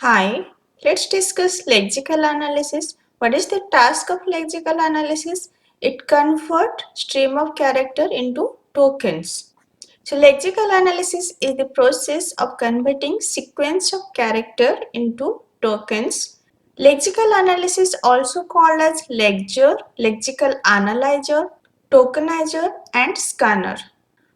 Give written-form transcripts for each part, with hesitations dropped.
Hi, let's discuss lexical analysis. What is the task of lexical analysis? It converts stream of character into tokens. So lexical analysis is the process of converting sequence of character into tokens. Lexical analysis also called as ledger, lexical analyzer, tokenizer and scanner.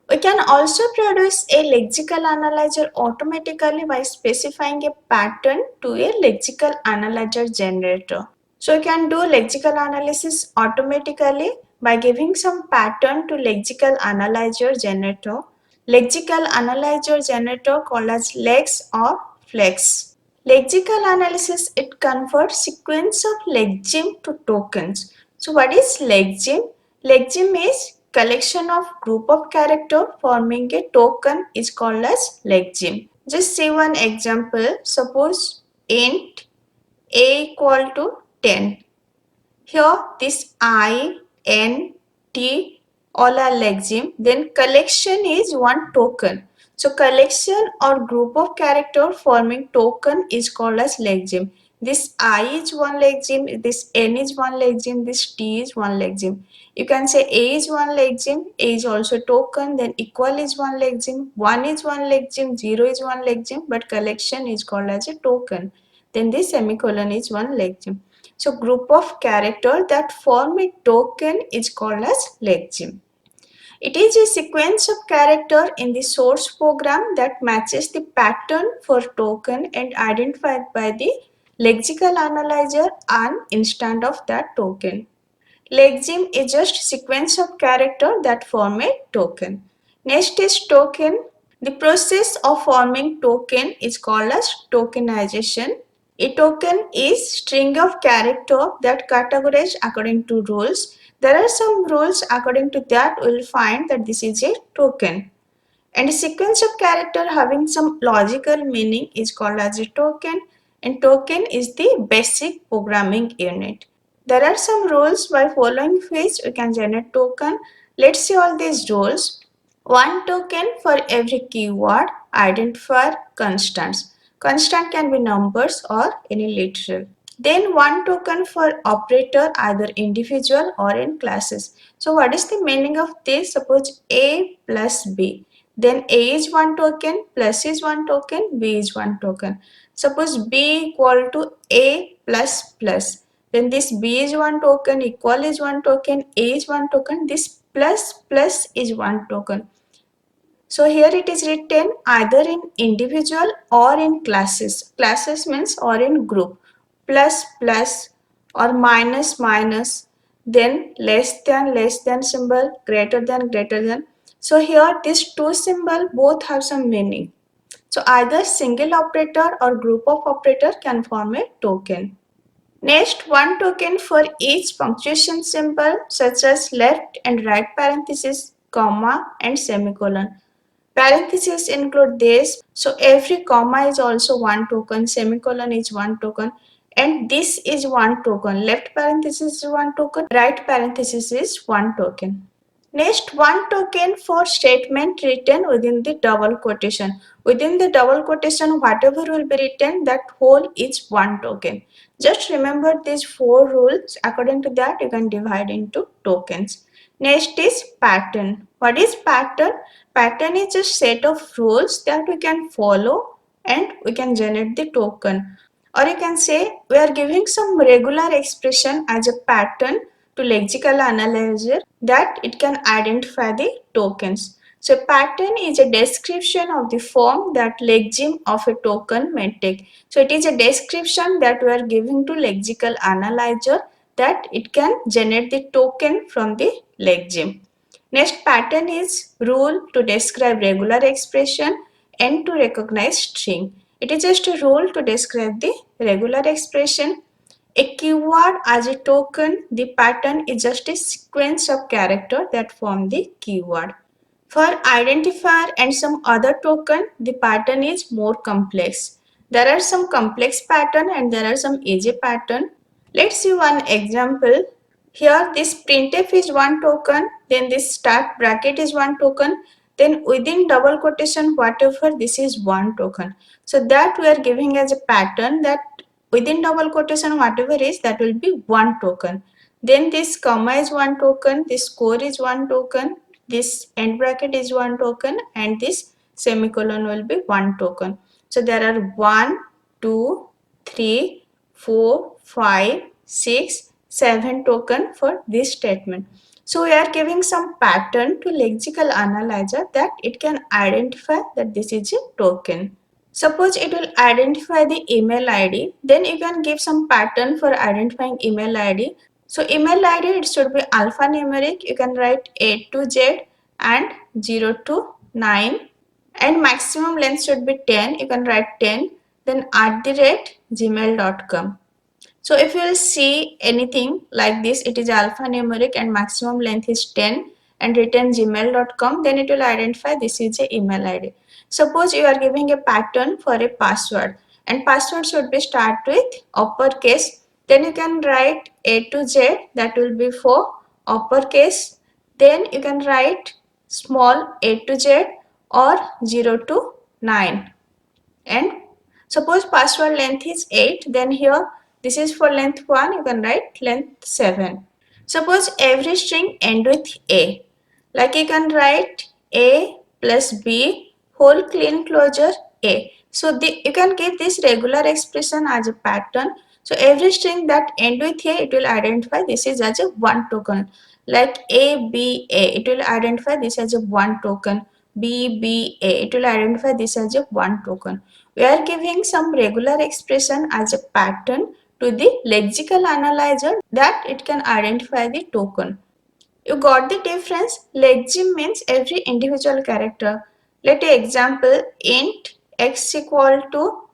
We can also produce a lexical analyzer automatically by specifying a pattern to a lexical analyzer generator. So we can do lexical analysis automatically by giving some pattern to lexical analyzer generator. Lexical analyzer generator called as lex or flex. Lexical analysis, it converts sequence of legsym to tokens. So what is legsym? Legsym is collection of group of character forming a token is called as legsym. Just see one example. Suppose int a equal to 10. Here this I, N, T all are legsym. Then collection is one token. So collection or group of character forming token is called as legsym. This I is one legsym, this N is one legsym, this T is one legsym. You can say A is one legsym, A is also token, then equal is one legsym, 1 is one legsym, 0 is one legsym, but collection is called as a token. Then this semicolon is one legsym. So group of character that form a token is called as legsym. It is a sequence of character in the source program that matches the pattern for token and identified by the lexical analyzer an instant of that token. Legsym is just sequence of character that form a token. Next is token. The process of forming token is called as tokenization. A token is string of character that categorized according to rules. There are some rules according to that we will find that this is a token. And a sequence of character having some logical meaning is called as a token, and token is the basic programming unit. There are some rules by following which we can generate token. Let's see all these rules. One token for every keyword, identifier, constants. Constant can be numbers or any literal. Then one token for operator either individual or in classes. So what is the meaning of this? Suppose A plus B. Then A is one token, plus is one token, B is one token. Suppose B equal to A plus plus. Then this B is one token, equal is one token, A is one token, this plus plus is one token. So here it is written either in individual or in classes. Classes means or in group. Plus plus or minus minus, then less than symbol, greater than. So here these two symbol both have some meaning. So either single operator or group of operator can form a token. Next, one token for each punctuation symbol such as left and right parenthesis, comma and semicolon. Parentheses include this, so every comma is also one token, semicolon is one token, and this is one token. Left parenthesis is one token, right parenthesis is one token. Next, one token for statement written within the double quotation. Within the double quotation, whatever will be written, that whole is one token. Just remember these four rules. According to that, you can divide into tokens. Next is pattern. What is pattern? Pattern is a set of rules that we can follow and we can generate the token. Or you can say we are giving some regular expression as a pattern to lexical analyzer that it can identify the tokens. So pattern is a description of the form that legsym of a token may take. So it is a description that we are giving to lexical analyzer that it can generate the token from the legsym. Next pattern is rule to describe regular expression and to recognize string. It is just a rule to describe the regular expression. A keyword as a token, the pattern is just a sequence of characters that form the keyword. For identifier and some other token, the pattern is more complex. There are some complex pattern and there are some easy pattern. Let's see one example. Here this printf is one token, then this start bracket is one token, then within double quotation whatever, this is one token. So that we are giving as a pattern that within double quotation whatever is, that will be one token. Then this comma is one token, this score is one token, this end bracket is one token, and this semicolon will be one token. So there are 1, 2, 3, 4, 5, 6, 7 token for this statement. So we are giving some pattern to lexical analyzer that it can identify that this is a token. Suppose it will identify the email ID, then you can give some pattern for identifying email ID. So email ID, it should be alphanumeric. You can write A to Z and 0 to 9, and maximum length should be 10. You can write 10, then @gmail.com. So if you will see anything like this, it is alphanumeric and maximum length is 10 and written gmail.com, then it will identify this is a email ID. Suppose you are giving a pattern for a password, and password should be start with uppercase, then you can write A to Z, that will be for uppercase, then you can write small A to Z or 0 to 9. And suppose password length is 8, then here this is for length 1, you can write length 7. Suppose every string end with A, like you can write A plus B whole clean closure A. So you can give this regular expression as a pattern. So every string that end with A, it will identify this is as a one token. Like A, B, A, it will identify this as a one token. B, B, A, it will identify this as a one token. We are giving some regular expression as a pattern to the lexical analyzer that it can identify the token. You got the difference? Lexeme means every individual character. Let an example, int x equal to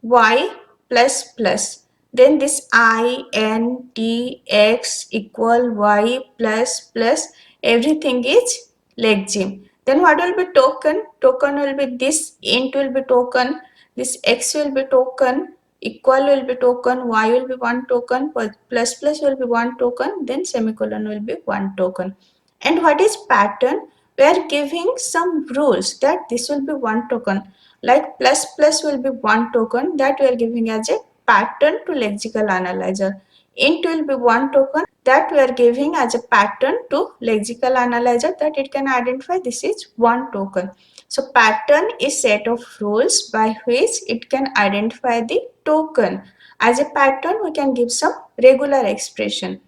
y plus plus. Then this I, N, T, X equal y plus plus, everything is lexeme. Then what will be token? Token will be this, int will be token, this x will be token, equal will be token, y will be one token, plus plus will be one token, then semicolon will be one token. And what is pattern? We are giving some rules that this will be one token, like plus plus will be one token, that we are giving as a pattern to lexical analyzer. Int will be one token, that we are giving as a pattern to lexical analyzer, that it can identify this is one token. So pattern is set of rules by which it can identify the token. As a pattern, we can give some regular expression.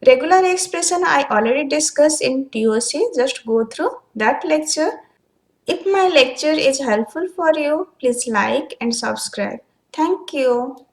Regular expression I already discussed in TOC, just go through that lecture. If my lecture is helpful for you, please like and subscribe. Thank you.